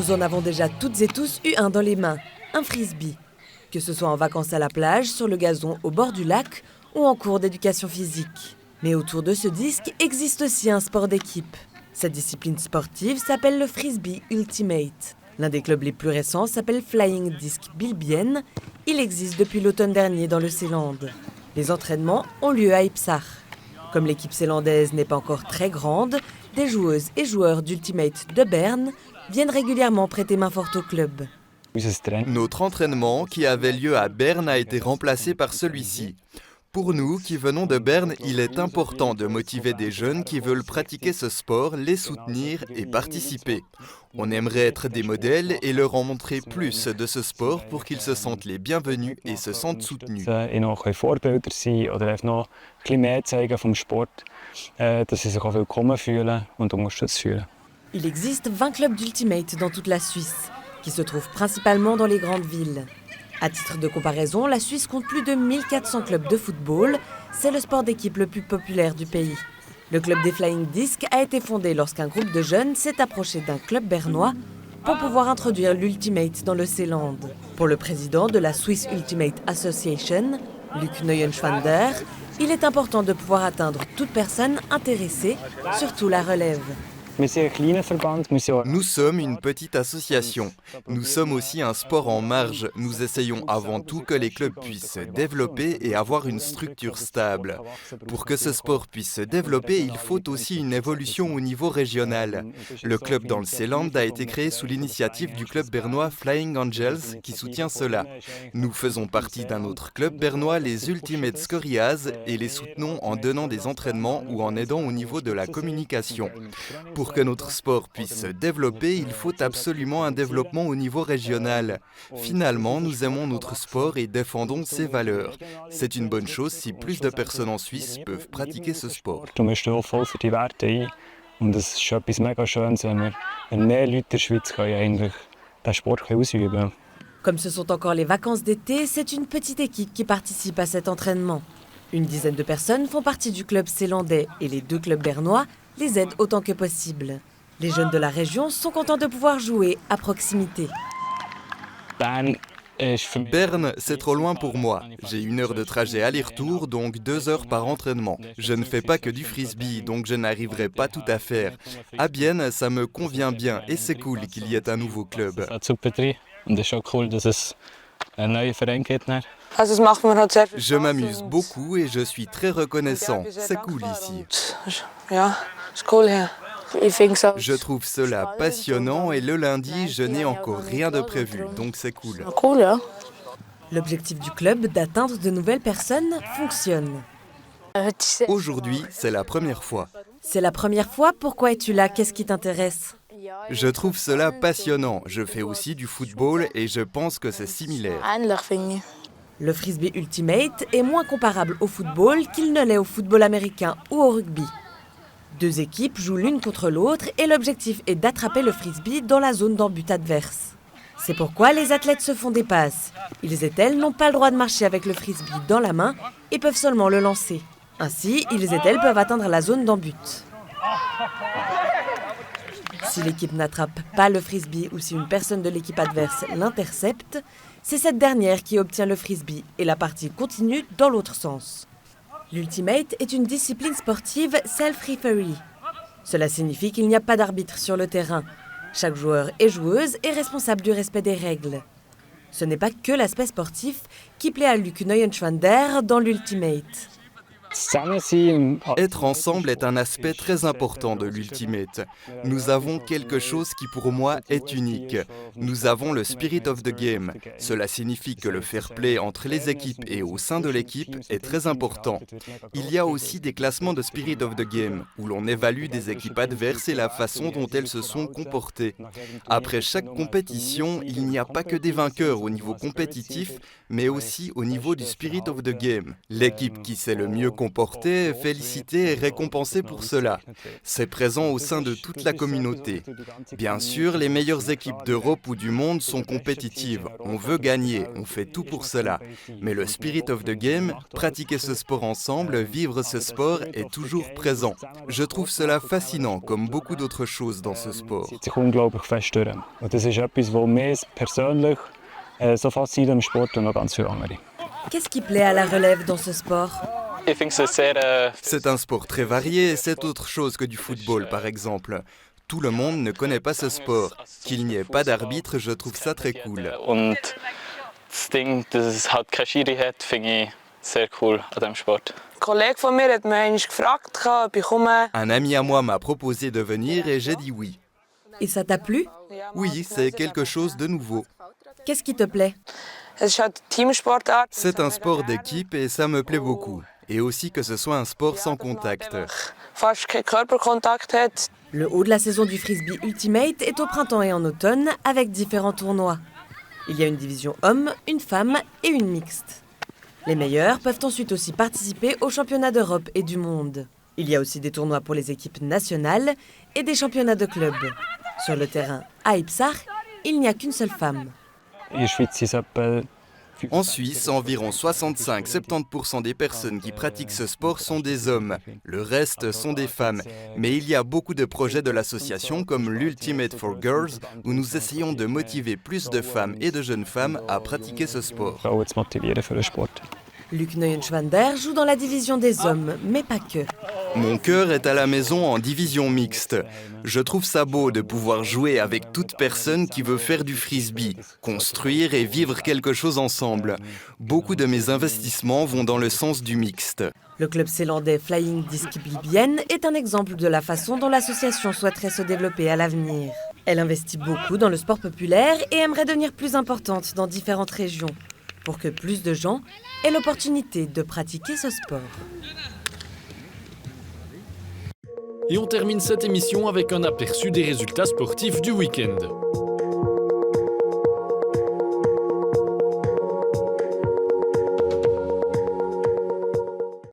Nous en avons déjà toutes et tous eu un dans les mains, un frisbee. Que ce soit en vacances à la plage, sur le gazon au bord du lac ou en cours d'éducation physique. Mais autour de ce disque existe aussi un sport d'équipe. Cette discipline sportive s'appelle le Frisbee Ultimate. L'un des clubs les plus récents s'appelle Flying Disc Bilbien. Il existe depuis l'automne dernier dans le Seeland. Les entraînements ont lieu à Ipsach. Comme l'équipe zélandaise n'est pas encore très grande, des joueuses et joueurs d'Ultimate de Berne viennent régulièrement prêter main forte au club. Notre entraînement qui avait lieu à Berne a été remplacé par celui-ci. Pour nous qui venons de Berne, il est important de motiver des jeunes qui veulent pratiquer ce sport, les soutenir et participer. On aimerait être des modèles et leur en montrer plus de ce sport pour qu'ils se sentent les bienvenus et se sentent soutenus. Il existe 20 clubs d'Ultimate dans toute la Suisse, qui se trouvent principalement dans les grandes villes. À titre de comparaison, la Suisse compte plus de 1400 clubs de football. C'est le sport d'équipe le plus populaire du pays. Le club des Flying Disc a été fondé lorsqu'un groupe de jeunes s'est approché d'un club bernois pour pouvoir introduire l'Ultimate dans le Seeland. Pour le président de la Swiss Ultimate Association, Luc Neuenschwander, il est important de pouvoir atteindre toute personne intéressée, surtout la relève. Nous sommes une petite association. Nous sommes aussi un sport en marge. Nous essayons avant tout que les clubs puissent se développer et avoir une structure stable. Pour que ce sport puisse se développer, il faut aussi une évolution au niveau régional. Le club dans le Seeland a été créé sous l'initiative du club bernois Flying Angels qui soutient cela. Nous faisons partie d'un autre club bernois, les Ultimate Scorias, et les soutenons en donnant des entraînements ou en aidant au niveau de la communication. Pour que notre sport puisse se développer, il faut absolument un développement au niveau régional. Finalement, nous aimons notre sport et défendons ses valeurs. C'est une bonne chose si plus de personnes en Suisse peuvent pratiquer ce sport. Comme ce sont encore les vacances d'été, c'est une petite équipe qui participe à cet entraînement. Une dizaine de personnes font partie du club zélandais et les deux clubs bernois les aident autant que possible. Les jeunes de la région sont contents de pouvoir jouer à proximité. Berne, c'est trop loin pour moi. J'ai 1 heure de trajet aller-retour, donc 2 heures par entraînement. Je ne fais pas que du frisbee, donc je n'arriverai pas tout à faire. À Bienne, ça me convient bien et c'est cool qu'il y ait un nouveau club. Je m'amuse beaucoup et je suis très reconnaissant. C'est cool ici. Je trouve cela passionnant et le lundi, je n'ai encore rien de prévu, donc c'est cool. L'objectif du club d'atteindre de nouvelles personnes fonctionne. Aujourd'hui, c'est la première fois. C'est la première fois, pourquoi es-tu là? Qu'est-ce qui t'intéresse? Je trouve cela passionnant. Je fais aussi du football et je pense que c'est similaire. Le frisbee ultimate est moins comparable au football qu'il ne l'est au football américain ou au rugby. 2 équipes jouent l'une contre l'autre et l'objectif est d'attraper le frisbee dans la zone d'en-but adverse. C'est pourquoi les athlètes se font des passes. Ils et elles n'ont pas le droit de marcher avec le frisbee dans la main et peuvent seulement le lancer. Ainsi, ils et elles peuvent atteindre la zone d'en-but. Si l'équipe n'attrape pas le frisbee ou si une personne de l'équipe adverse l'intercepte, c'est cette dernière qui obtient le frisbee et la partie continue dans l'autre sens. L'Ultimate est une discipline sportive self-referee. Cela signifie qu'il n'y a pas d'arbitre sur le terrain. Chaque joueur et joueuse est responsable du respect des règles. Ce n'est pas que l'aspect sportif qui plaît à Luc Neuenschwander dans l'Ultimate. Être ensemble est un aspect très important de l'Ultimate. Nous avons quelque chose qui pour moi est unique. Nous avons le Spirit of the Game. Cela signifie que le fair play entre les équipes et au sein de l'équipe est très important. Il y a aussi des classements de Spirit of the Game, où l'on évalue des équipes adverses et la façon dont elles se sont comportées. Après chaque compétition, il n'y a pas que des vainqueurs au niveau compétitif, mais aussi au niveau du spirit of the game. L'équipe qui s'est le mieux comportée est félicitée et récompensée pour cela. C'est présent au sein de toute la communauté. Bien sûr, les meilleures équipes d'Europe ou du monde sont compétitives. On veut gagner, on fait tout pour cela. Mais le spirit of the game, pratiquer ce sport ensemble, vivre ce sport est toujours présent. Je trouve cela fascinant, comme beaucoup d'autres choses dans ce sport. Unglaublich fest durch. Und das ist etwas, was mir persönlich so fasziniert am Sport und noch ganz viele andere. Qu'est-ce qui plaît à la relève dans ce sport? C'est un sport très varié et c'est autre chose que du football, par exemple. Tout le monde ne connaît pas ce sport. Qu'il n'y ait pas d'arbitre, je trouve ça très cool. Und das Ding, dass es halt kein Schiri hat, finde ich sehr cool an diesem Sport. Ein Kollege von mir hat mich einmal gefragt, ob ich komme. Un ami à moi m'a proposé de venir et j'ai dit oui. Et ça t'a plu? Oui, c'est quelque chose de nouveau. Qu'est-ce qui te plaît? Es ist halt Teamsportart. C'est un sport d'équipe et ça me plaît beaucoup. Et aussi que ce soit un sport sans contact. Fast kein Körperkontakt hat. Le haut de la saison du Frisbee Ultimate est au printemps et en automne avec différents tournois. Il y a une division hommes, une femme et une mixte. Les meilleurs peuvent ensuite aussi participer aux championnats d'Europe et du monde. Il y a aussi des tournois pour les équipes nationales et des championnats de clubs. Sur le terrain à Ipsach, il n'y a qu'une seule femme. In der Schweiz ist etwa En Suisse, environ 65-70% des personnes qui pratiquent ce sport sont des hommes. Le reste sont des femmes. Mais il y a beaucoup de projets de l'association comme l'Ultimate for Girls où nous essayons de motiver plus de femmes et de jeunes femmes à pratiquer ce sport. Frauen zu motivieren für den Sport. Luc Neuenschwander joue dans la division des hommes, mais pas que. Mon cœur est à la maison en division mixte. Je trouve ça beau de pouvoir jouer avec toute personne qui veut faire du frisbee, construire et vivre quelque chose ensemble. Beaucoup de mes investissements vont dans le sens du mixte. Le club zélandais Flying Disc Bibienne est un exemple de la façon dont l'association souhaiterait se développer à l'avenir. Elle investit beaucoup dans le sport populaire et aimerait devenir plus importante dans différentes régions, pour que plus de gens aient l'opportunité de pratiquer ce sport. Et on termine cette émission avec un aperçu des résultats sportifs du week-end.